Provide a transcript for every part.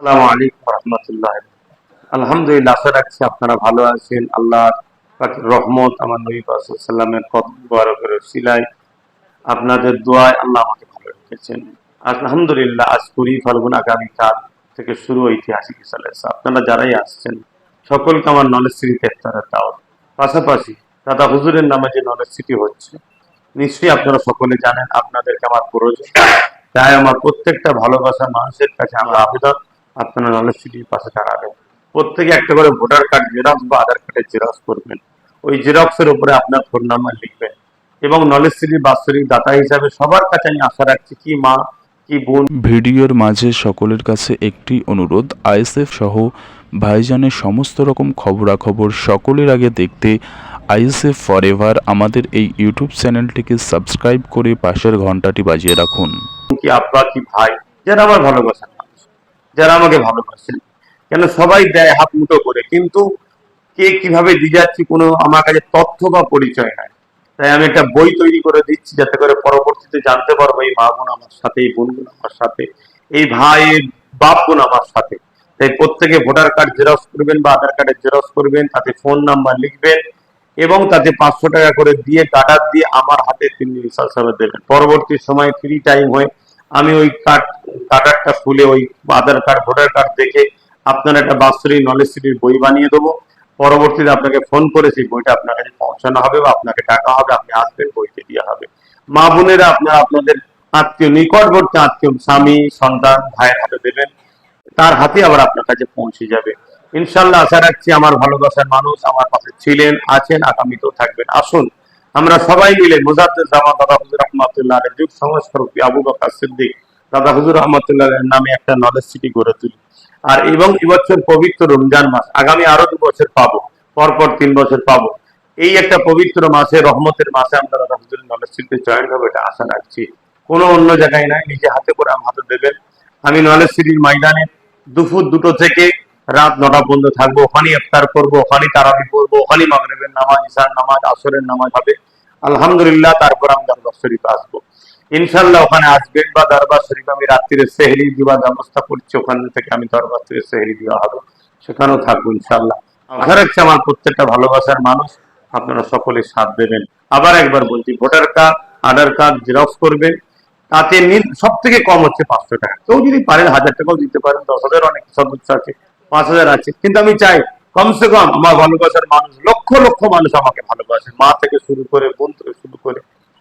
আসসালামু আলাইকুম রহমতুল্লাহ। আলহামদুলিল্লাহ, আশা রাখছি আপনারা ভালো আছেন। আল্লাহ পাকের রহমত, আমার নবী সাল্লামের কদম মুবারকের উসিলায় আপনাদের দোয়ায় আল্লাহ আমাকে ভালো রেখেছেন। আলহামদুলিল্লাহ, আজ 20 ফাল্গুন, আগামীকাল থেকে শুরু ঐতিহাসিক ইসালেসা। আপনারা যারাই আসছেন সকলকে আমার নলেজ সিটিতে ইফতারের দাওয়াত। পাশাপাশি দাদা হুজুরের নামে যে নলেজ সিটি হচ্ছে, নিশ্চয়ই আপনারা সকলে জানেন আপনাদেরকে আমার প্রয়োজন। তাই আমার প্রত্যেকটা ভালোবাসা মানুষের কাছে আমার আবেদন, আপনারা নলেজ সিটির পাশে দাঁড়াবেন। প্রত্যেকে একটা করে ভোটার কার্ড জেরক্স বা আধার কার্ডের জেরক্স করবেন। ওই জেরক্সের উপরে আপনার ফোন নাম্বার লিখবেন এবং নলেজ সিটির বাৎসরিক দাতা হিসাবে সবার কাছে আমি আশা রাখছি, কি মা কি বোন। ভিডিওর মাঝে সকলের কাছে একটি অনুরোধ, আইএসএফ সহ ভাইজানের সমস্ত রকম খবরাখবর সকলের আগে দেখতে আইএসএফ ফরএভার আমাদের এই ইউটিউব চ্যানেলটিকে সাবস্ক্রাইব করে পাশের ঘন্টাটি বাজিয়ে রাখুন। কি আব্বা কি ভাই, যারা আমার ভালোবাসেন মানুষ, যারা আমাকে ভালোবাসেন, কেন সবাই দেয় হাত মুঠো করে, কিন্তু কে কিভাবে দিয়ে যাচ্ছি কোনো আমার কাছে তথ্য বা পরিচয় নাই। তাই আমি একটা বই তৈরি করে দিচ্ছি, যাতে করে পরবর্তীতে জানতে পারবো এই মা বোন আমার সাথে, এই বোন বোন আমার সাথে, এই ভাই বাপ বোন আমার সাথে। তাই প্রত্যেকে ভোটার কার্ড জেরক্স করবেন বা আধার কার্ডের জেরক্স করবেন, তাতে ফোন নাম্বার লিখবেন এবং তাতে 500 টাকা করে দিয়ে কার্ডার দিয়ে আমার হাতে 3 দিন হিসাবে দেবেন। পরবর্তী সময় ফ্রি টাইম হয়ে আমি ওই কার্ডারটা খুলে ওই আধার কার্ড ভোটার কার্ড দেখে আপনার একটা বাৎসরিক নলেজ সিটির বই বানিয়ে দেবো। পরবর্তীতে আপনাকে ফোন করে সেই বইটা আপনার কাছে পৌঁছানো হবে বা আপনাকে টাকা হবে, আপনি আসবেন, বইতে দেওয়া হবে। মা বোনেরা আপনারা আপনাদের আত্মীয়, নিকটবর্তী আত্মীয়, স্বামী সন্তান ভাইয়ের হাতে দেবেন, তার হাতে আবার আপনার কাছে পৌঁছে যাবে। ইনশাল্লাহ আশা রাখছি আমার ভালোবাসার মানুষ আমার পাশে ছিলেন, আছেন, আগামীতেও থাকবেন। আসুন আমরা সবাই মিলে মুজাদ্দেদ জামান দাদা হুজুর রহমাতুল্লাহ যুগ সংস্কারক আবু বকর সিদ্দিক দাদা হুজুর রহমাতুল্লাহ নামে একটা নলেজ সিটি গড়ে তুলি। আর এবং এবছর পবিত্র রমজান মাস, আগামী আরো 2 বছর পাবো, পরপর 3 বছর পাবো। এই একটা পবিত্র মাসে, রহমতের মাসে আমরা দাদা হুজুরের নলেজ সিটিতে জয়েন হবে, এটা আশা রাখছি। কোনো অন্য জায়গায় নাই, নিজে হাতে করে আমার হাতে দেবেন। আমি নলেজ সিটির ময়দানে দুপুর 2টো থেকে রাত 9টা পর্যন্ত থাকবো। ওখানে ইফতার করবো, ওখানে তারাবি পড়বো, ওখানে মাগরিবের নামাজ, ইশার নামাজ, আসরের নামাজ হবে আলহামদুলিল্লাহ। তারপর আমি দরবার শরীফে আসবো ইনশাল্লাহ। ওখানে আসবেন বা দরবার শরীফ আমি রাত্রিরে সেহরি দেওয়ার ব্যবস্থা করছি, ওখান থেকে আমি দরবার থেকে সেহরি দেওয়া হবে, সেখানেও থাকবো ইনশাল্লাহ। আশা রাখছি আমার প্রত্যেকটা ভালোবাসার মানুষ আপনারা সকলে সাথ দেবেন। আবার একবার বলছি, ভোটার কার্ড আধার কার্ড জেরক্স করবেন, তাতে সব থেকে কম হচ্ছে 500 টাকা। কেউ যদি পারেন 1000 টাকাও দিতে পারেন, 10,000 অনেক সদস্য আছে, 5,000 আছে, কিন্তু আমি চাই কমসে কম আমার ভালোবাসার মানুষ, লক্ষ লক্ষ মানুষ আমাকে ভালোবাসে, মা থেকে শুরু করে, বোন থেকে শুরু করে,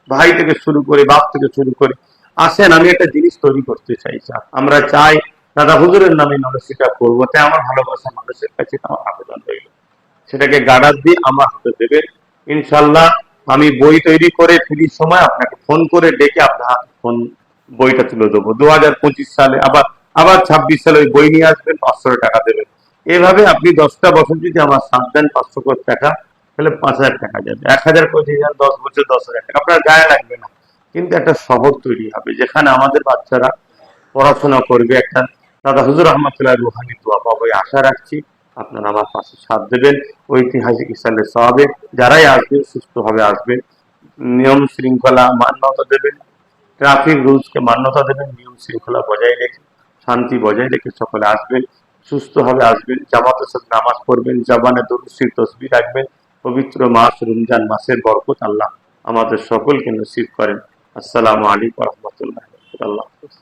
ভাই থেকে শুরু করে, বাপ থেকে শুরু করে, আসেন আমি একটা জিনিস তৈরি করতে চাই। আমরা চাই দাদা হুজুরের নামে নলেজটা করবো। তাই আমার ভালোবাসা মানুষের কাছে আমার আবেদন রইল, সেটাকে গার্ডার দিয়ে আমার হাতে দেবেন ইনশাল্লাহ। আমি বই তৈরি করে ফ্রি সময় আপনাকে ফোন করে ডেকে আপনার ফোন বইটা তুলে দেবো। 2025 সালে আবার আবার 26 সালে ওই বই নিয়ে আসবেন, 500 টাকা দেবেন। এভাবে আপনি 10টা বছর যদি আমার সাথ দেন 500 করে টাকা, তাহলে 5,000 টাকা যাবে। 1,000 করে দিয়ে যান 10 বছর 10,000 টাকা, আপনার গায়ে লাগবে না। কিন্তু একটা শহর তৈরি হবে যেখানে আমাদের বাচ্চারা পড়াশোনা করবে, একটা দাদা হুজুর রহমতুল্লাহ রুহানি দোয়া পাবো, আশা রাখছি। আপনারা আমার পাশে সাথ দেবেন ঐতিহাসিক ইসলামের সওয়াবে। যারাই আসবেন সুস্থভাবে আসবেন, নিয়ম শৃঙ্খলা মান্যতা দেবেন, ট্রাফিক রুলসকে মান্যতা দেবেন, নিয়ম শৃঙ্খলা বজায় রেখে, শান্তি বজায় রেখে সকলে আসবেন, সুস্থভাবে আসবেন, জামাতের সাথে নামাজ পড়বেন, জবানে দরুদ শরীফ তাসবিহ রাখবেন। পবিত্র মাস রমজান মাসের বরকত আল্লাহ আমাদের সকলকে নসিব করেন। আসসালামু আলাইকুম ওয়া রাহমাতুল্লাহি ওয়া বারাকাতুহু। আল্লাহ হাফেজ।